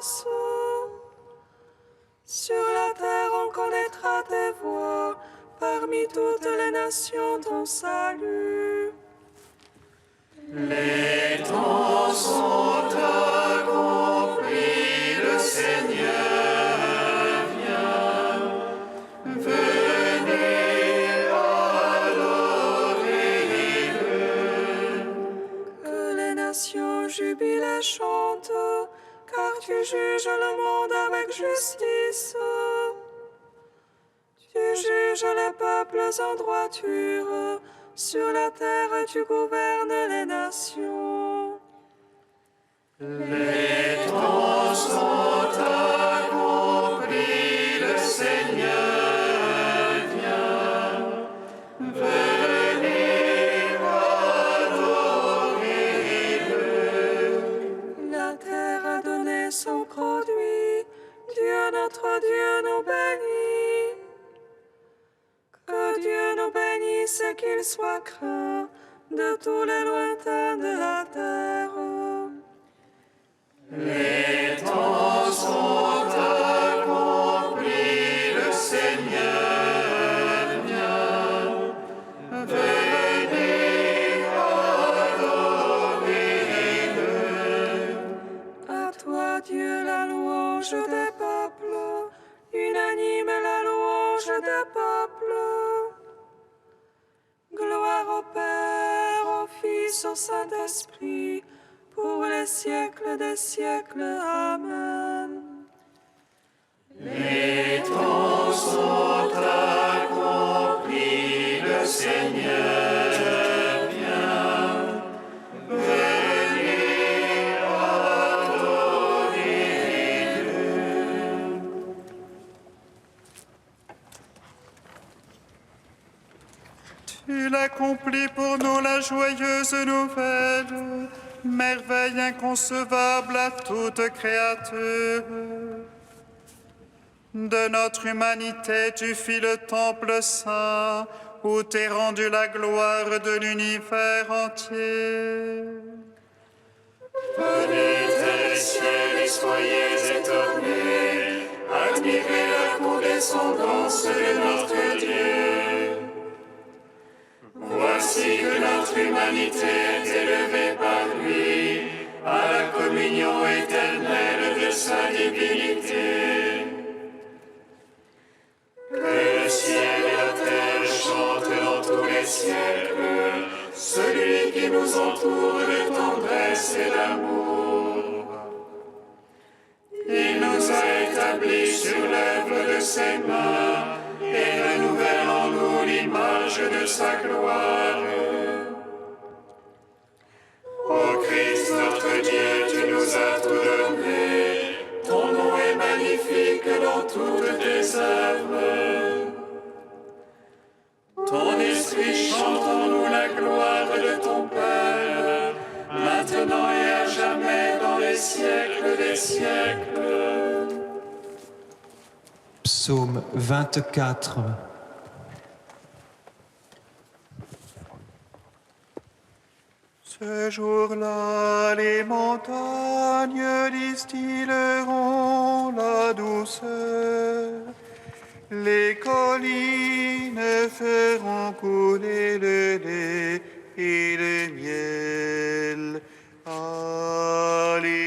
grâce. Sur la terre on connaîtra tes voies, parmi toutes les nations ton salut. Les temps sont accomplis, le Seigneur vient. Venez adorer-le. Que les nations jubilent et chantent, car tu juges le monde avec justice. Tu juges les peuples en droiture, sur la terre tu gouvernes les nations. Les temps sont accomplis, le Seigneur vient. Venez adorer-le. La terre a donné son produit, Dieu notre Dieu nous bénit. Que Dieu nous bénisse et qu'il soit craint de tous les lointains de la terre. Les temps sont accomplis, le Seigneur vient. Venez adorer-le. À toi, Dieu, la louange des peuples, unanime la louange des peuples. Gloire au Père, au Fils, au Saint-Esprit, pour les siècles des siècles. Amen. Les temps sont accomplis, le Seigneur vient. Venez adorer-le. Tu l'accomplis pour nous la joyeuse nouvelle, merveille inconcevable à toute créature. De notre humanité, tu fis le temple saint, où t'est rendue la gloire de l'univers entier. Venez des ciels et soyez étonnés, admirez la condescendance de notre Dieu. Voici que notre humanité est élevée par lui à la communion éternelle de sa divinité. Que le ciel et la terre chantent dans tous les siècles, celui qui nous entoure de tendresse et d'amour. Il nous a établis sur l'œuvre de ses mains et renouvelle en nous l'image de sa gloire. Ô Christ notre Dieu, tu nous as tout donné, ton nom est magnifique dans toutes tes œuvres. Ton esprit chante en nous la gloire de ton Père, maintenant et à jamais dans les siècles des siècles. Psaume 24. Ce jour-là, les montagnes distilleront la douceur. Les collines feront couler le lait et le miel. Alléluia.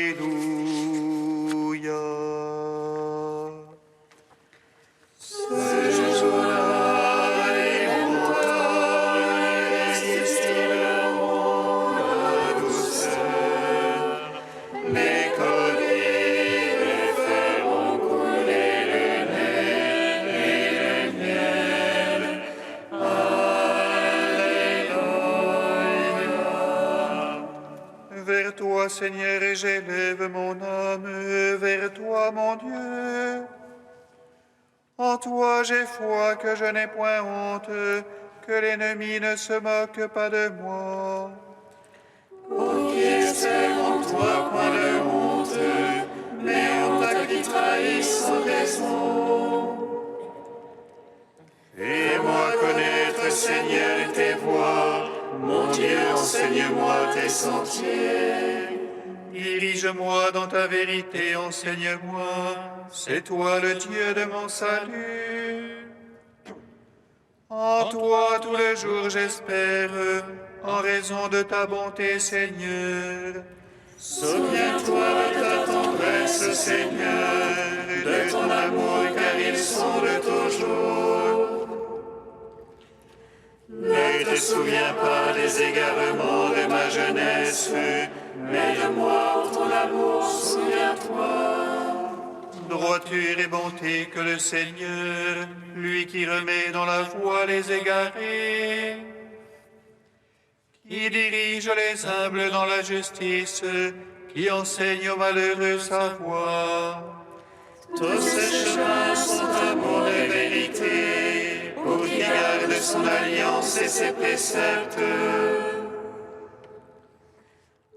Ce jour-là, les montagnes distilleront la douceur. Les collines feront couler le lait et le miel. Alléluia. Vers toi, Seigneur, j'élève mon âme, vers toi, mon Dieu. En toi j'ai foi que je n'ai point honte, que l'ennemi ne se moque pas de moi. Ô qui espère en toi point de honte, mais on t'a qui trahit sans raison. Fais-moi connaître, Seigneur, tes voies, mon Dieu, enseigne-moi tes sentiers. Dirige-moi dans ta vérité, enseigne-moi, c'est toi le Dieu de mon salut. En toi tous les jours j'espère, en raison de ta bonté, Seigneur. Souviens-toi de ta tendresse, Seigneur, de ton amour, car ils sont de toujours. Ne te souviens pas des égarements de ma jeunesse, mais de moi, ô ton amour, souviens-toi. Droiture et bonté que le Seigneur, lui qui remet dans la voie les égarés, qui dirige les humbles dans la justice, qui enseigne aux malheureux sa voie. Tous ces chemins sont amour et vérité, pour qui garde son alliance et ses préceptes.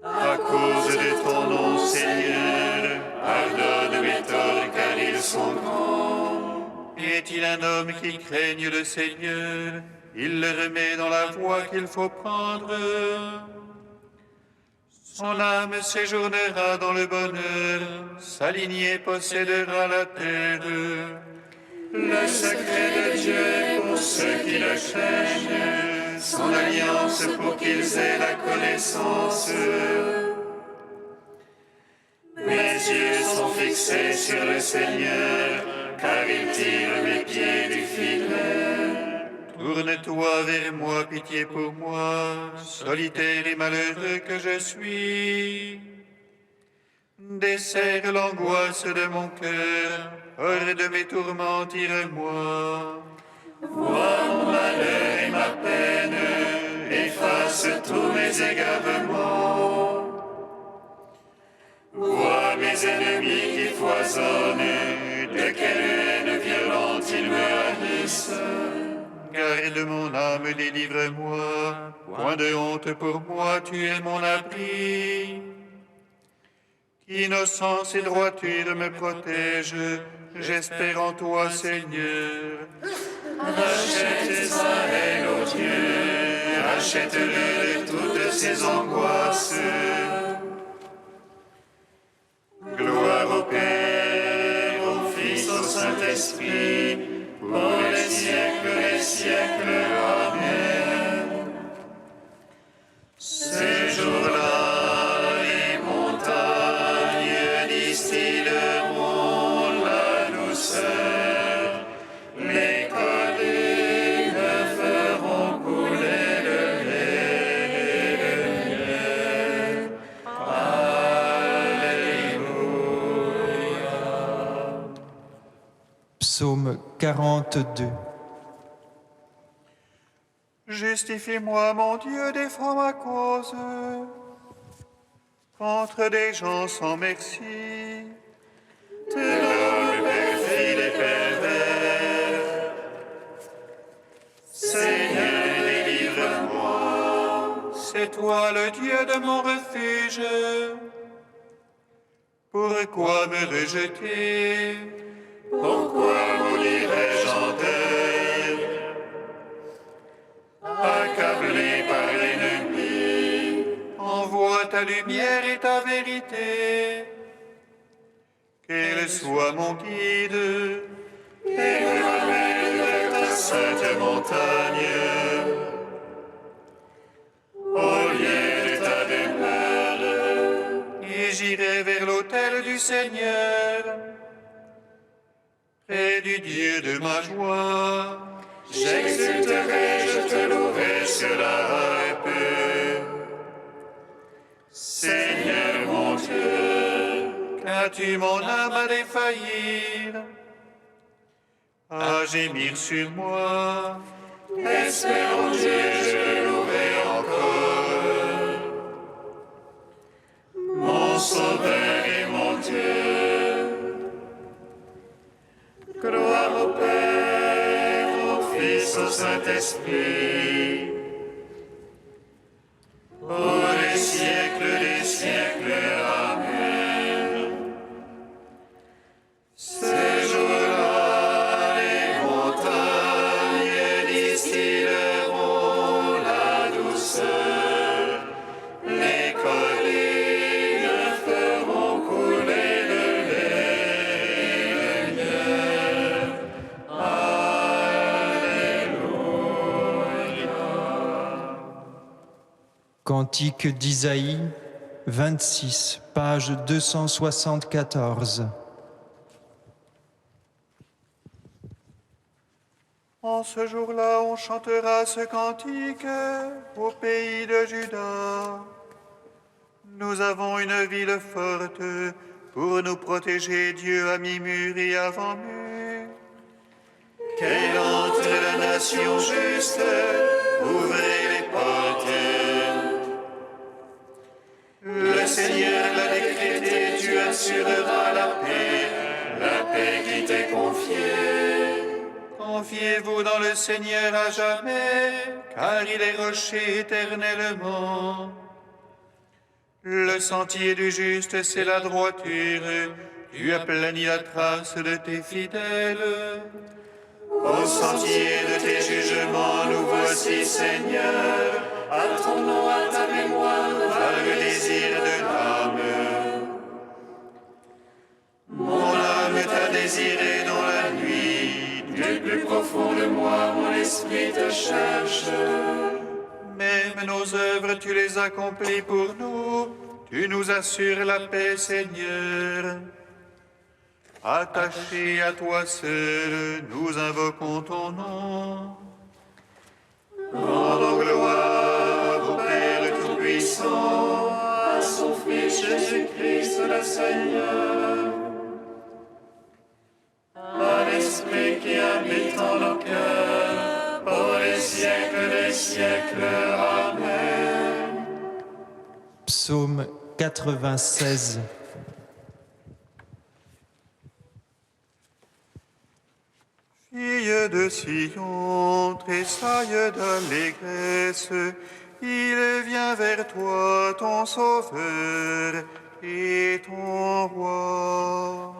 À cause de ton nom, Seigneur, pardonne mes torts, car ils sont grands. Est-il un homme qui craigne le Seigneur? Il le remet dans la voie qu'il faut prendre. Son âme séjournera dans le bonheur, sa lignée possédera la terre. Le secret de Dieu est pour ceux qui le craignent, son alliance pour qu'ils aient la connaissance. Mes yeux sont fixés sur le Seigneur, car il tire mes pieds du filet. Tourne-toi vers moi, pitié pour moi, solitaire et malheureux que je suis. Desserre l'angoisse de mon cœur, hors de mes tourments, tire-moi. Vois mon malheur et ma peine, efface tous mes égarements. Vois mes ennemis qui foisonnent, de quelle haine violente ils me haïssent. Garde mon âme, délivre-moi, point de honte pour moi, tu es mon abri. Innocence et droiture me protègent, j'espère en toi, Seigneur. Rachète Israël, ô Dieu, rachète-le de toutes ses angoisses. Gloire au Père, au Fils, au Saint-Esprit, pour les siècles des siècles. Amen. Ces jours-là, les montagnes distilleront la douceur, les collines feront couler le lait et le miel. Psaume 42. Justifie-moi, mon Dieu, défends ma cause contre des gens sans merci. De l'homme perfide et pervers. Seigneur, délivre-moi. C'est toi le Dieu de mon refuge. Pourquoi me rejeter? Pourquoi moulirais-je en deuil? Accablé par l'ennemi, Envoie ta lumière et ta vérité. Qu'elle soit mon guide. et me ramène de ta sainte montagne. Au lieu de ta demeure, Et j'irai vers l'autel du Seigneur, près du Dieu de ma joie. j'exulterai, je te louerai sur la harpe. Seigneur mon Dieu, Qu'as-tu mon âme à défaillir, à gémir sur moi? espère en Dieu, je le louerai encore. Mon Sauveur et mon Dieu, gloire au Père, au Fils, au Saint-Esprit, pour les siècles des siècles. Amen. Ces jours-là, les montagnes distilleront la douceur, les collines Cantique d'Isaïe 26, page 274. En ce jour-là, on chantera ce cantique au pays de Juda. Nous avons une ville forte, pour nous protéger, Dieu a mis mur et avant-mur. Qu'elle entre la nation juste, ouvrez les portes. Le Seigneur l'a décrété, tu assureras la paix qui t'est confiée. Confiez-vous dans le Seigneur à jamais, car il est rocher éternellement. Le sentier du juste, c'est la droiture. Tu aplanis la trace de tes fidèles. Au sentier de tes jugements, nous voici, Seigneur. À ton nom, à ta mémoire, par le désir de l'âme. Mon âme t'a désiré dans la nuit. Du plus profond de moi, mon esprit te cherche. Même nos œuvres, tu les accomplis pour nous. Tu nous assures la paix, Seigneur. Attachés à toi seul, nous invoquons ton nom. Rendons gloire au Père Tout-Puissant, à son Fils Jésus-Christ le Seigneur, à l'Esprit qui habite en nos cœurs, pour les siècles des siècles. Amen. Psaume 96. Fille de Sion, tressaille d'allégresse, il vient vers toi, ton Sauveur et ton Roi.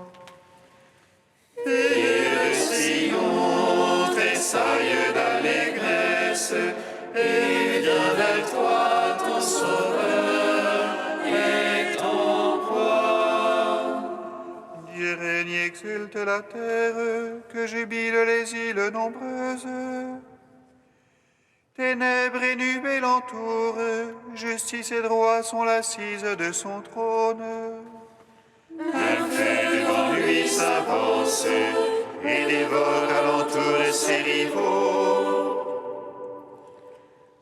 Fille de Sion, tressaille d'allégresse, il vient vers toi, ton Sauveur et ton Roi. Dieu règne et exulte la terre, que jubilent les îles nombreuses. Ténèbres et nuées l'entourent, justice et droit sont l'assise de son trône. Un fait devant lui s'avance, et dévore alentour ses rivaux.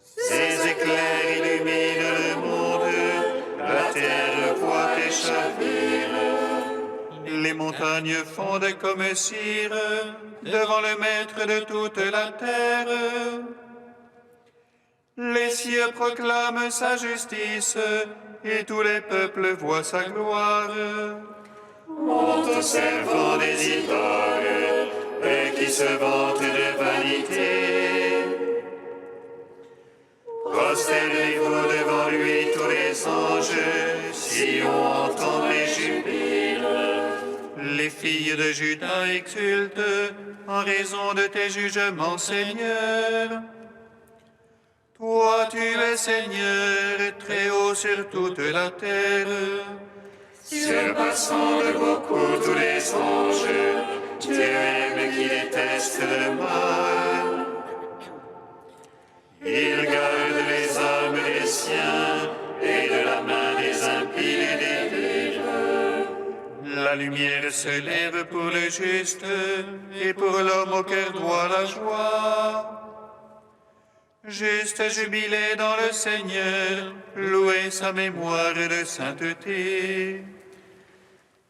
Ses éclairs illuminent le monde, la terre voit et chavire. Les montagnes fondent comme cire devant le Maître de toute la terre. Les cieux proclament sa justice et tous les peuples voient sa gloire. Monte aux servants des idoles, eux qui se vantent de vanité. Prosternez-vous devant lui tous les anges, Sion entend et jubile. Les filles de Juda exultent en raison de tes jugements, Seigneur. Toi, tu es Seigneur, très haut sur toute la terre. Surpassant de beaucoup tous les anges, Dieu aime qui déteste le mal. Il garde les âmes des siens et de la main des impies et des vils. La lumière se lève pour le juste et pour l'homme au cœur droit la joie. Juste jubilé dans le Seigneur, louez sa mémoire de sainteté.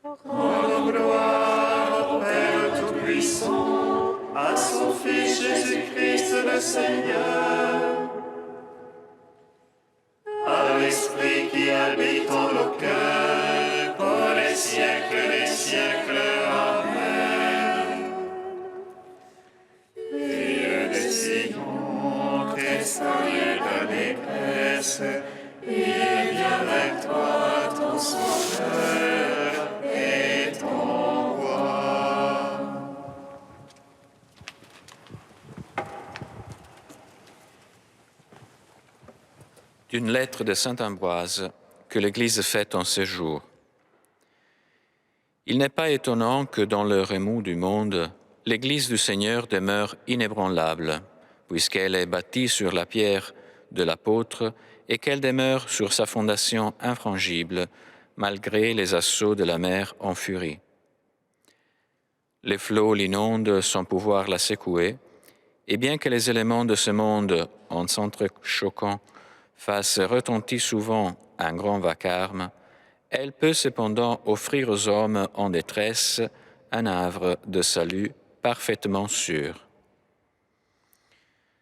Rendons gloire au Père Tout-Puissant, à son Fils Jésus-Christ le Seigneur, à l'Esprit qui habite en nos cœurs, pour les siècles des siècles. Amen. Fille de Sion, tressaille d'allégresse, il vient vers toi, ton Sauveur et ton Roi. D'une lettre de saint Ambroise que l'Église fête en ce jour. Il n'est pas étonnant que dans le remous du monde, l'Église du Seigneur demeure inébranlable, puisqu'elle est bâtie sur la pierre de l'apôtre et qu'elle demeure sur sa fondation infrangible, malgré les assauts de la mer en furie. Les flots l'inondent sans pouvoir la secouer, et bien que les éléments de ce monde, en s'entrechoquant, fassent retentir souvent un grand vacarme, elle peut cependant offrir aux hommes en détresse un havre de salut parfaitement sûr.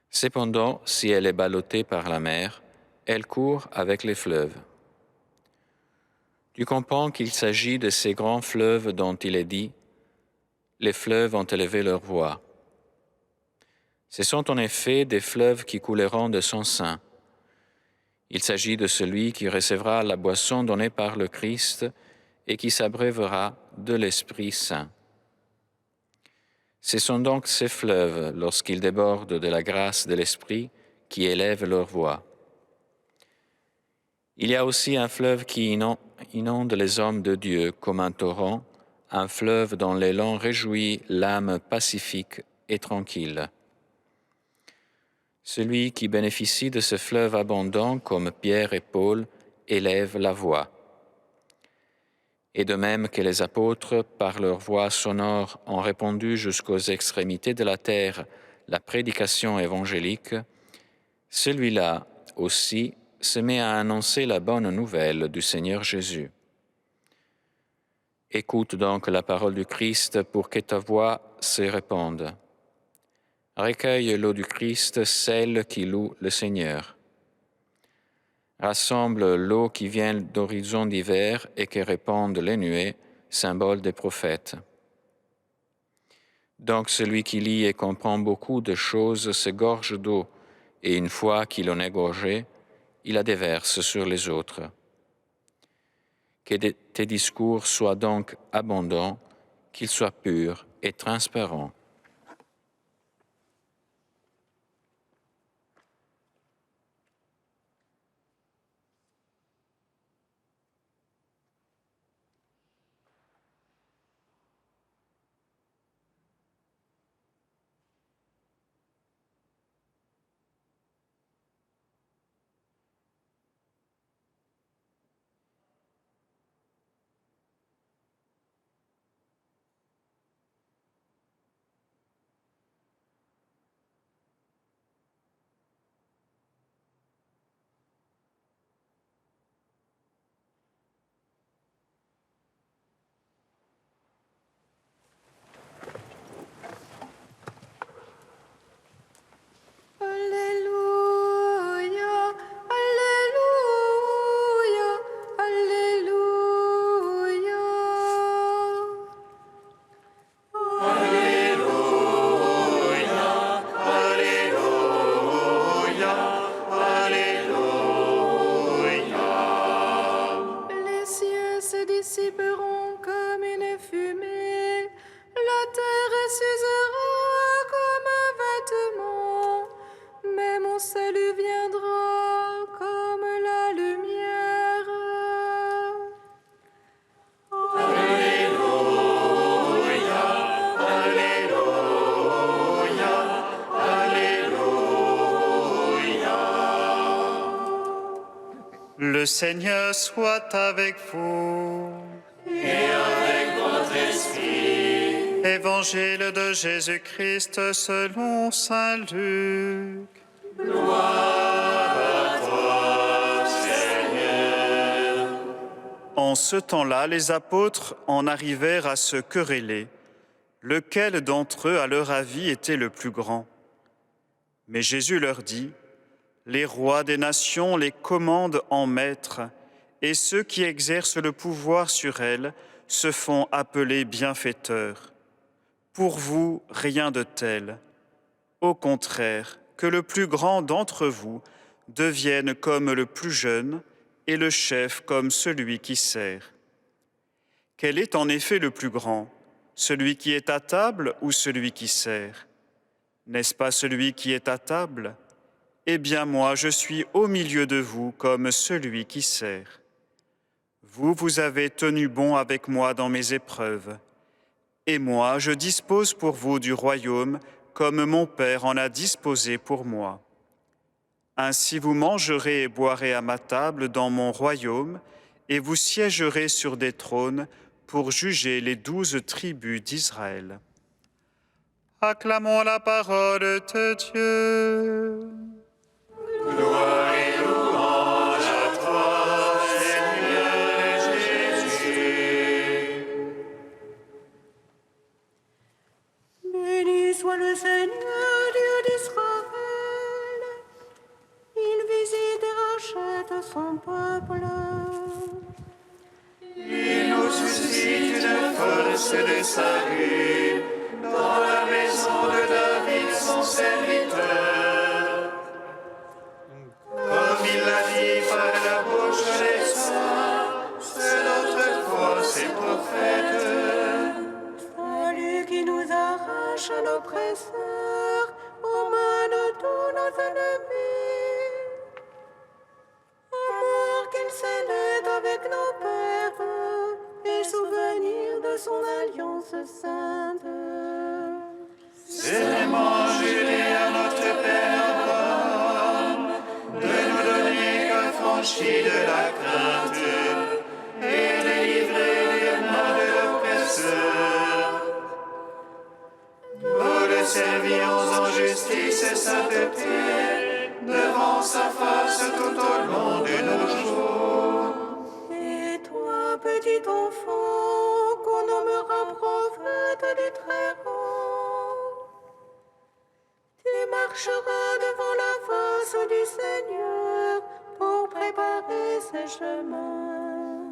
Cependant, si elle est ballottée par la mer, elle court avec les fleuves. Tu comprends qu'il s'agit de ces grands fleuves dont il est dit « Les fleuves ont élevé leur voix ». Ce sont en effet des fleuves qui couleront de son sein. Il s'agit de celui qui recevra la boisson donnée par le Christ et qui s'abreuvera de l'Esprit Saint. Ce sont donc ces fleuves, lorsqu'ils débordent de la grâce de l'Esprit, qui élèvent leur voix. Il y a aussi un fleuve qui inonde les hommes de Dieu comme un torrent, un fleuve dont l'élan réjouit l'âme pacifique et tranquille. Celui qui bénéficie de ce fleuve abondant comme Pierre et Paul élève la voix. Et de même que les apôtres, par leur voix sonore, ont répandu jusqu'aux extrémités de la terre la prédication évangélique, celui-là aussi se met à annoncer la bonne nouvelle du Seigneur Jésus. Écoute donc la parole du Christ pour que ta voix se répande. Recueille l'eau du Christ, celle qui loue le Seigneur. Rassemble l'eau qui vient d'horizons divers et que répandent les nuées, symbole des prophètes. Donc celui qui lit et comprend beaucoup de choses se gorge d'eau, et une fois qu'il en est gorgé, il la déverse sur les autres. Que tes discours soient donc abondants, qu'ils soient purs et transparents. Alléluia, Alléluia, Alléluia. Les cieux se dissiperont comme une fumée, la terre s'usera comme un vêtement, mais mon salut viendra comme la lumière. Le Seigneur soit avec vous. Et avec votre esprit. Évangile de Jésus-Christ selon saint Luc. En ce temps-là, les apôtres en arrivèrent à se quereller, lequel d'entre eux, à leur avis, était le plus grand. Mais Jésus leur dit, « Les rois des nations les commandent en maître, et ceux qui exercent le pouvoir sur elles se font appeler bienfaiteurs. Pour vous, rien de tel. Au contraire, que le plus grand d'entre vous devienne comme le plus jeune, et le chef comme celui qui sert. Quel est en effet le plus grand, celui qui est à table ou celui qui sert? N'est-ce pas celui qui est à table? Eh bien moi, je suis au milieu de vous comme celui qui sert. Vous avez tenu bon avec moi dans mes épreuves. Et moi, je dispose pour vous du royaume comme mon Père en a disposé pour moi. Ainsi vous mangerez et boirez à ma table dans mon royaume, et vous siégerez sur des trônes pour juger les 12 tribus d'Israël. Acclamons la parole de Dieu. Gloire et louange à toi, Seigneur Jésus. Béni soit le Seigneur, Dieu d'Israël. Il visite et rachète son peuple. Il nous suscite une force de salut dans la maison de David, son serviteur. Comme il l'a dit par la bouche des saints, c'est notre force et prophète. Salut qui nous arrache à l'oppresseur, aux mains de tous nos ennemis. Amour qu'il célèbre avec nos pères, et souvenir de son alliance sainte. C'est manger à notre Père Abraham, de nous donner qu'affranchis de la crainte, et de livrer des mains de l'oppresseur. Nous le servirons en justice et sainteté, devant sa face tout au long de nos jours. Et toi, petit enfant, qu'on nommera prophète du Très-Haut, tu marcheras devant la face du Seigneur pour préparer ses chemins.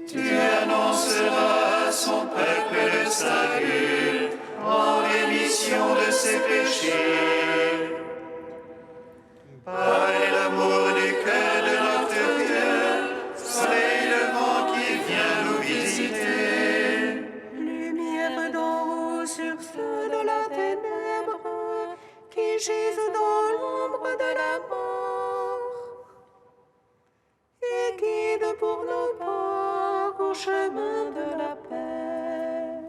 Tu annonceras à son peuple le salut, en rémission de ses péchés. Par l'amour du cœur de notre Dieu, soleil levant qui vient nous visiter. Lumière d'en haut sur ceux de la ténèbre, qui gisent dans l'ombre de la mort, et guide pour nos pas au chemin de la paix.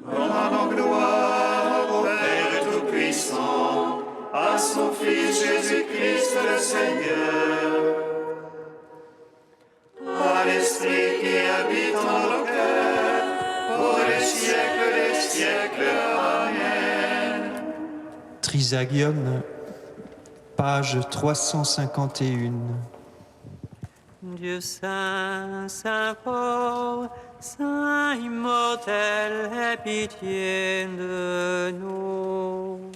Rendons gloire au Père Tout-Puissant, à son Fils Jésus-Christ le Seigneur, à l'Esprit qui habite en nos cœurs, pour les siècles des siècles. Amen. Trisagion, page 351. Dieu saint, saint fort, saint immortel, aie pitié de nous.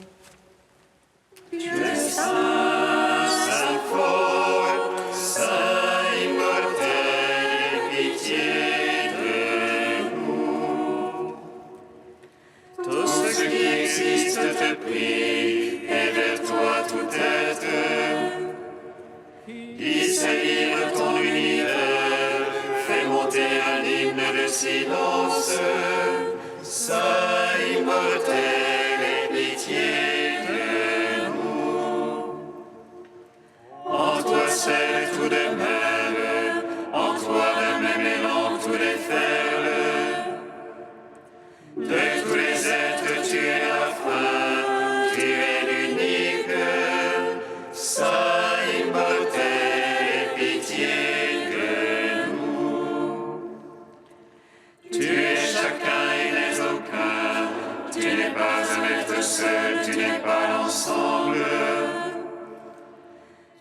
Dieu saint, saint fort, saint immortel, aie pitié de nous. Tout ce qui existe te prie, et vers toi tout est. Hisse et livre ton univers, fais monter un hymne de silence. Saint immortel, aie pitié de nous. En toi seul tout de même, en toi de même élan tout déferle. De tous les êtres tu es la fin, tu es l'unique. Saint immortel, aie pitié de nous. Tu es chacun et n'es aucun, tu n'es pas un être seul, tu n'es pas l'ensemble.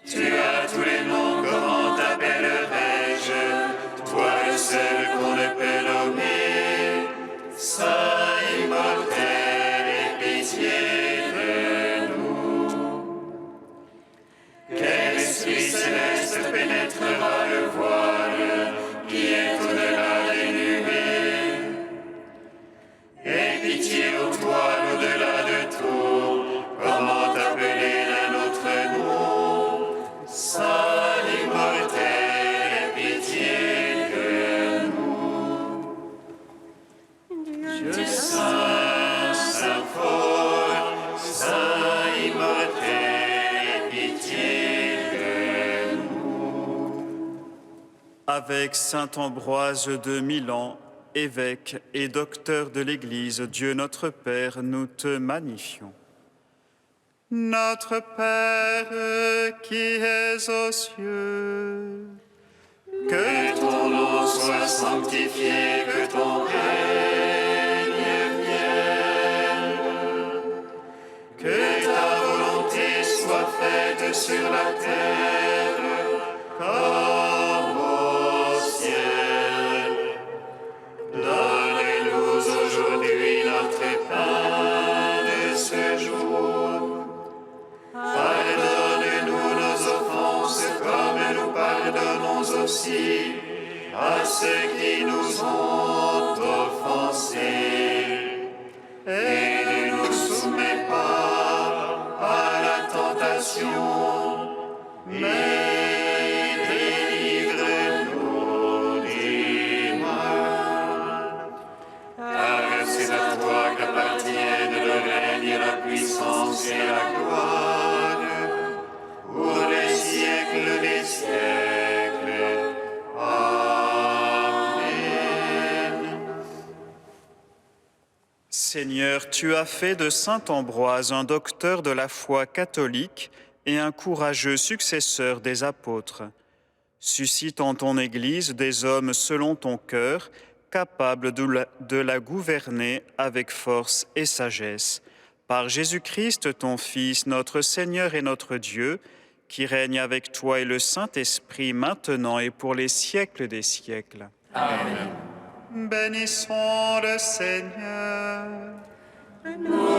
Tu as tous les noms, comment t'appellerais-je, toi le seul qu'on ne peut nommer. Saint immortel, aie pitié de nous. Quel esprit céleste pénétrera le voile qui est au-delà des nuées? Aie pitié ô toile au-delà de tout, comment t'appeler d'un autre nom? Saint immortel, aie pitié de nous. Dieu saint, saint fort, saint immortel, aie pitié de nous. Avec saint Ambroise de Milan, évêque et docteur de l'Église, Dieu notre Père, nous te magnifions. Notre Père qui es aux cieux, Que ton nom soit sanctifié, que ton règne vienne. Que ta volonté soit faite sur la terre comme au ciel. Donne-nous aujourd'hui notre pain de ce jour. Pardonne-nous nos offenses comme nous pardonnons aussi à ceux qui nous ont offensés. Et ne nous soumets pas à la tentation, mais délivre-nous du mal. Car c'est à toi qu'appartiennent le règne et la puissance et la gloire, pour les siècles des siècles. Amen. Seigneur, tu as fait de saint Ambroise un docteur de la foi catholique et un courageux successeur des apôtres. Suscite en ton Église des hommes selon ton cœur, capables de la gouverner avec force et sagesse. Par Jésus-Christ, ton Fils, notre Seigneur et notre Dieu, qui règne avec toi et le Saint-Esprit maintenant et pour les siècles des siècles. Amen. Bénissons le Seigneur. Nous